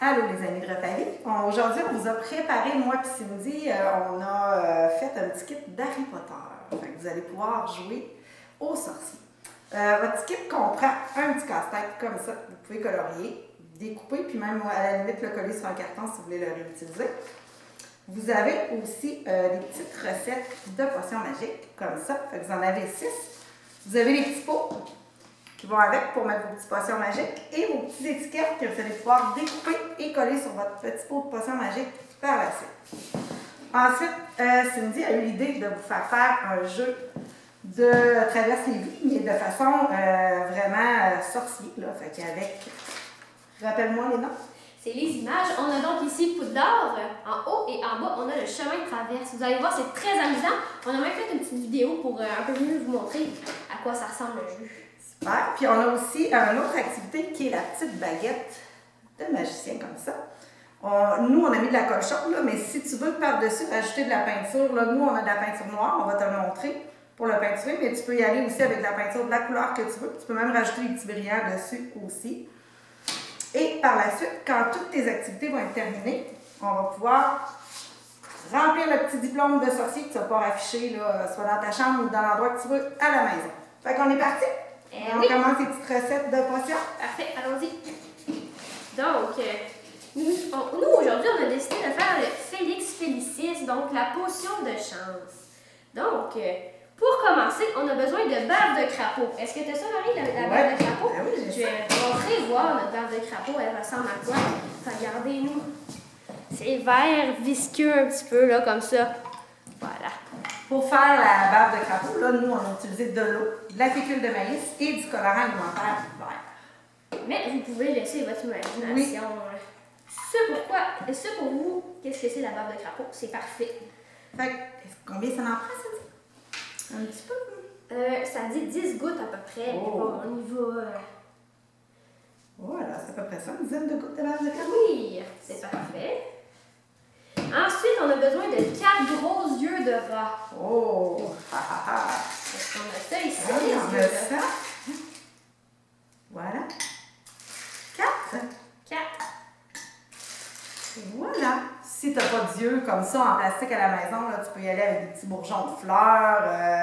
Allô les amis de Refavi. Aujourd'hui, on vous a préparé, moi et Cindy, on a fait un petit kit d'Harry Potter. Fait que vous allez pouvoir jouer aux sorciers. Votre kit comprend un petit casse-tête comme ça. Vous pouvez colorier, découper, puis même à la limite le coller sur un carton si vous voulez le réutiliser. Vous avez aussi des petites recettes de potions magiques comme ça. Fait que vous en avez 6. Vous avez les petits pots qui vont avec pour mettre vos petites potions magiques et vos petites étiquettes que vous allez pouvoir découper et coller sur votre petit pot de potions magiques par la suite. Ensuite, Cindy a eu l'idée de vous faire un jeu de traverse les vies, mais de façon vraiment sorcier. Là. Fait qu'avec, rappelle-moi les noms. C'est les images. On a donc ici Poudlard, en haut et en bas, on a le chemin de traverse. Vous allez voir, c'est très amusant. On a même fait une petite vidéo pour un peu mieux vous montrer à quoi ça ressemble le jeu. Super. Puis on a aussi une autre activité qui est la petite baguette de magicien comme ça. Nous, on a mis de la colle chaude, là, mais si tu veux par-dessus ajouter de la peinture, là, nous, on a de la peinture noire, on va te le montrer pour le peinturer, mais tu peux y aller aussi avec de la peinture de la couleur que tu veux. Tu peux même rajouter des petits brillants dessus aussi. Et par la suite, quand toutes tes activités vont être terminées, on va pouvoir remplir le petit diplôme de sorcier que tu vas pouvoir afficher, là, soit dans ta chambre ou dans l'endroit que tu veux à la maison. Fait qu'on est parti? On commence les petites recettes de potions. Parfait, allons-y. Donc, nous aujourd'hui, on a décidé de faire le Félix Félicis, donc la potion de chance. Donc, pour commencer, on a besoin de barbe de crapaud. Est-ce que tu as ça, Marie, la barbe de crapaud? Ben oui, je vais montrer, voir notre barbe de crapaud, elle ressemble à quoi? Regardez-nous. C'est vert, visqueux un petit peu, là, comme ça. Voilà. Pour faire la barbe de crapaud, là, nous, on a utilisé de l'eau, de la fécule de maïs et du colorant alimentaire vert. Mais vous pouvez laisser votre imagination. Oui. Ce pour vous, qu'est-ce que c'est la barbe de crapaud? C'est parfait. Fait que, combien ça en prend, ça dit? Un petit peu? Ça dit 10 gouttes à peu près. Oh. Bon, on y va. Voilà, c'est à peu près ça, une dizaine de gouttes de barbe de crapaud. Oui, c'est parfait. Ensuite, on a besoin de 4 gros yeux de rat. Oh! Ha ha ha! Est-ce qu'on a ça ici? Ah, les on yeux a de ça. rat? Voilà. 4. 4. Voilà. Si tu n'as pas d'yeux comme ça en plastique à la maison, là, tu peux y aller avec des petits bourgeons de fleurs,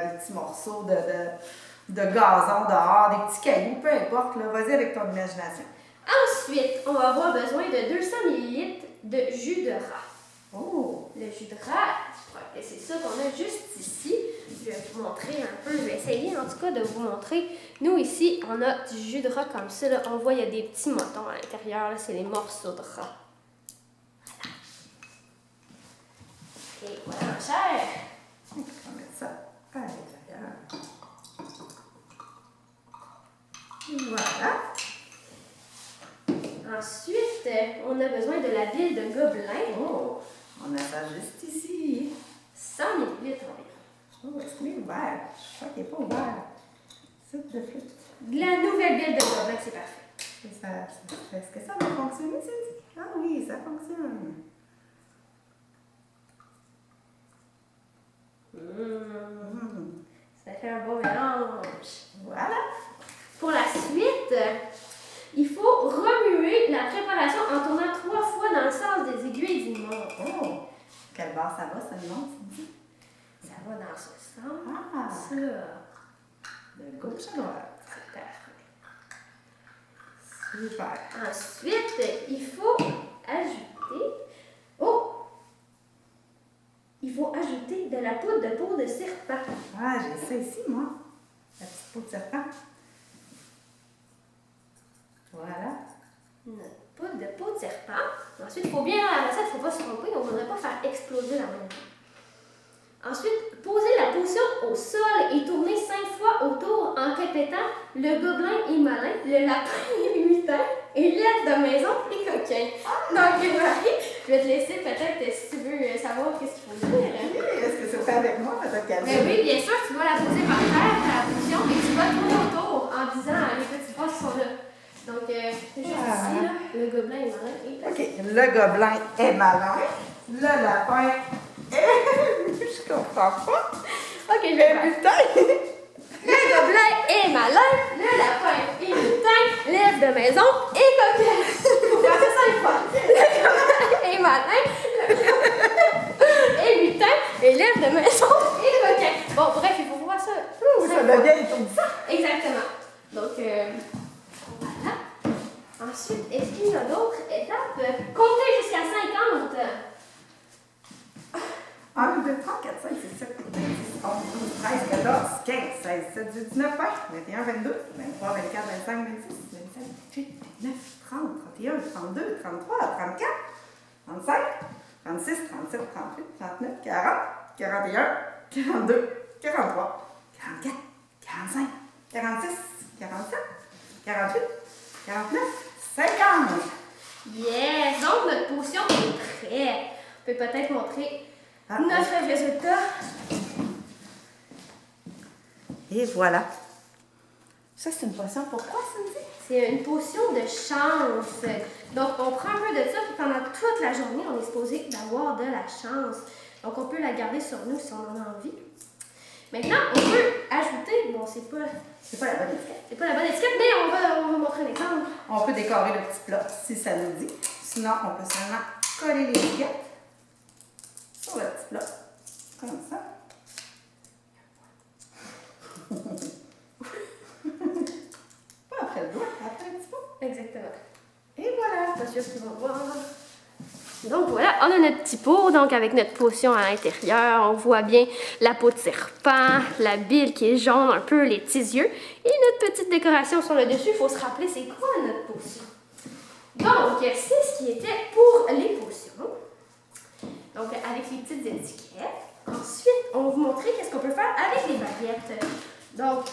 des petits morceaux de gazon dehors, des petits cailloux, peu importe. Vas-y avec ton imagination. Ensuite, on va avoir besoin de 200 ml de jus de rat. Oh! Le jus de rat, je crois que c'est ça qu'on a juste ici. Je vais vous montrer un peu, je vais essayer en tout cas de vous montrer. Nous ici, on a du jus de rat comme ça. Là. On voit, il y a des petits motons à l'intérieur. C'est les morceaux de rat. Voilà. Et voilà, ma chère. On va mettre ça à l'intérieur. Voilà. Ensuite, on a besoin de la bile de gobelin. Oh! On a ça juste ici. 100 ml environ. Oh, est-ce qu'il est ouvert? Je crois qu'il n'est pas ouvert. C'est de flûte. De la nouvelle bile de gobelin, c'est parfait. Est-ce que ça va fonctionner, Cindy? Ah oui, ça fonctionne. Ça fait un bon mélange. Voilà. Pour la suite, il faut remuer la préparation en tournant 3 fois dans le sens des aiguilles du montre. Oh! Quelle barre ça va, ça le montre, Cindy? Ça va dans ce sens. Ah! Ça. De gauche à droite. C'est parfait. Super. Ensuite, il faut ajouter... Oh! Il faut ajouter de la poudre de peau de serpent. Ah, j'ai ça ici, moi. La petite peau de serpent. Voilà. Notre poudre de peau de serpent. Ensuite, il faut bien la recette, il ne faut pas se tromper, on ne voudrait pas faire exploser la maison. Ensuite, poser la potion au sol et tourner 5 fois autour en répétant « Le gobelin est malin, le lapin est lutin et l'être de maison est coquin ». Donc, Marie, je vais te laisser peut-être si tu veux savoir qu'est-ce qu'il faut dire. Oui, est-ce que c'est fait avec moi, peut-être qu'elle Mais oui, bien sûr, tu dois la poser par terre, la potion, et tu vas tourner autour en disant les petits pas qui sont là. Donc, juste ici, là, le gobelin est malin et OK, le gobelin est malin. Le lapin est... Je comprends pas. OK, je vais faire. Putain! Le gobelin est malin, le lapin est lutin, l'elfe de maison est coquin. Faut faire ça 5 fois. dit ça? Exactement. Donc, voilà. Ensuite, est-ce qu'il y a d'autres étapes? Comptez jusqu'à 50. 1, 2, 3, 4, 5, 6, 7, 8, 9, 10, 11, 12, 13, 14, 15, 16, 17, 18, 19, 20, 21, 22, 23, 24, 25, 26, 27, 28, 29, 30, 31, 32, 33, 34, 35, 36, 37, 38, 39, 40, 41, 42, 43, 44, 45, 46, 47, 48, 49, 50. Yes! Donc, notre potion est prête. On peut peut-être montrer notre résultat. Et voilà. Ça, c'est une potion. Pourquoi, Cindy? C'est une potion de chance. Donc, on prend un peu de ça, puis pendant toute la journée, on est supposé d'avoir de la chance. Donc, on peut la garder sur nous si on en a envie. Maintenant, on peut ajouter, bon, c'est pas la bonne étiquette. C'est pas la bonne étiquette, mais on va montrer un exemple. On peut décorer le petit plat si ça nous dit. Sinon, on peut seulement coller l'étiquette sur le petit plat. Comme ça. Pas après le doigt, après un petit peu. Exactement. Et voilà. Pas sûr qu'ils vont voir. Donc voilà, on a notre petit pot, donc avec notre potion à l'intérieur, on voit bien la peau de serpent, la bile qui est jaune un peu, les petits yeux, et notre petite décoration sur le dessus. Il faut se rappeler c'est quoi notre potion. Donc, c'est ce qui était pour les potions. Donc, avec les petites étiquettes. Ensuite, on va vous montrer qu'est-ce qu'on peut faire avec les baguettes. Donc,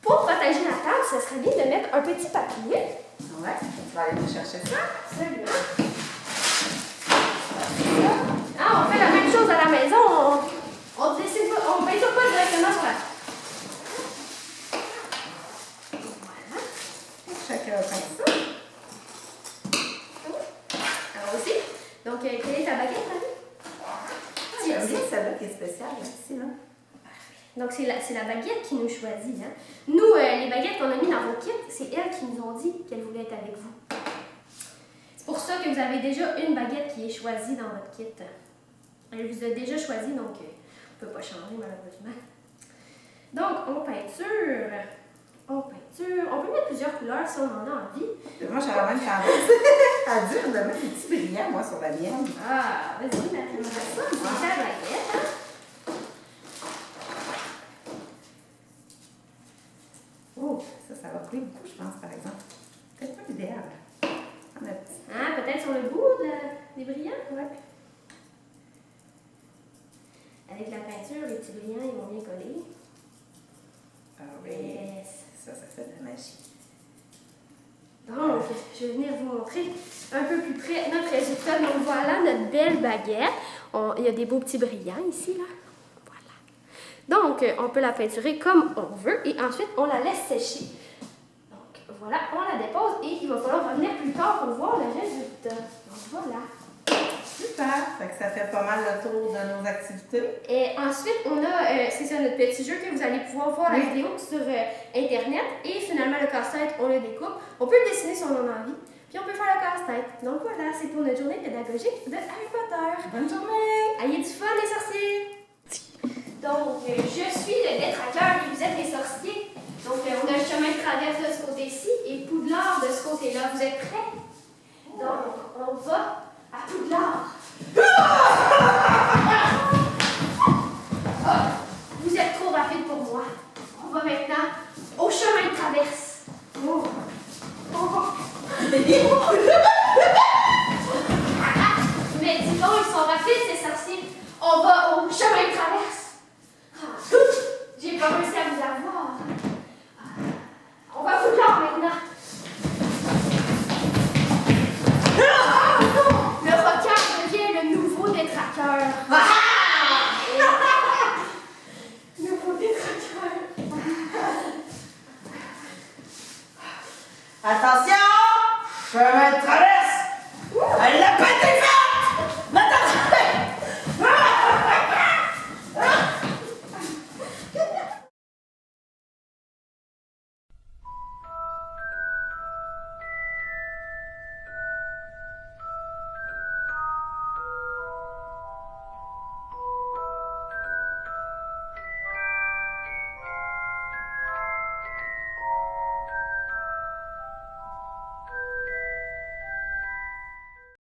pour protéger la table, ce serait bien de mettre un petit papier. Ouais, tu vas aller nous chercher ça. Celui-là. Ah, on fait la même chose à la maison. On décide pas, on peinture pas directement sur la table. Voilà. Chacun a fait ça. Alors aussi. Donc, quelle est ta baguette, Marie? J'aime bien celle-là qui est spéciale, ici, là. Donc, c'est la baguette qui nous choisit. Hein? Nous, les baguettes qu'on a mis dans vos kits, c'est elles qui nous ont dit qu'elles voulaient être avec vous. C'est pour ça que vous avez déjà une baguette qui est choisie dans votre kit. Elle vous a déjà choisi, donc on ne peut pas changer malheureusement. Donc, on peinture. On peut mettre plusieurs couleurs si on en a envie. Moi, j'aurais même tendance à dire de mettre des petits brillants, moi, sur la mienne. Ah, vas-y, Marie, ça, c'est ta baguette. Hein? Oh, ça va couler beaucoup, je pense, par exemple. Peut-être pas l'idéal. Ah, peut-être sur le bout des brillants? Ouais. Avec la peinture, les petits brillants, ils vont bien coller. Ah oui. Yes. Ça fait de la magie. Donc, je vais venir vous montrer un peu plus près notre résultat. Donc, voilà notre belle baguette. Il y a des beaux petits brillants ici, là. Voilà. Donc, on peut la peinturer comme on veut et ensuite, on la laisse sécher. Donc, voilà, on la dépose et il va falloir revenir plus tard pour voir le résultat. Donc, voilà. Super! Fait que ça fait pas mal le tour de nos activités. Et ensuite, on a, c'est ça, notre petit jeu que vous allez pouvoir voir la vidéo sur Internet. Et finalement, le casse-tête, on le découpe. On peut le dessiner si on en a envie. Puis on peut faire le casse-tête. Donc voilà, c'est pour notre journée pédagogique de Harry Potter. Bonne journée! Ayez du fun, les sorciers! Donc, je suis le détraqueur et vous êtes les sorciers. Donc, on a le chemin de traverse de ce côté-ci et Poudlard de ce côté-là. Vous êtes prêts? Donc, on va à Poudlard. Oh, vous êtes trop rapide pour moi. On va maintenant au chemin de traverse. Oh. Oh. Mais dis donc, ils sont rapides ces sorciers. On va au chemin de traverse. Ah, j'ai pas réussi à vous avoir. On va vous là maintenant. Ah, non! Le requin devient le nouveau détraqueur. Nouveau détraqueur. Attention! Chemin de traverse!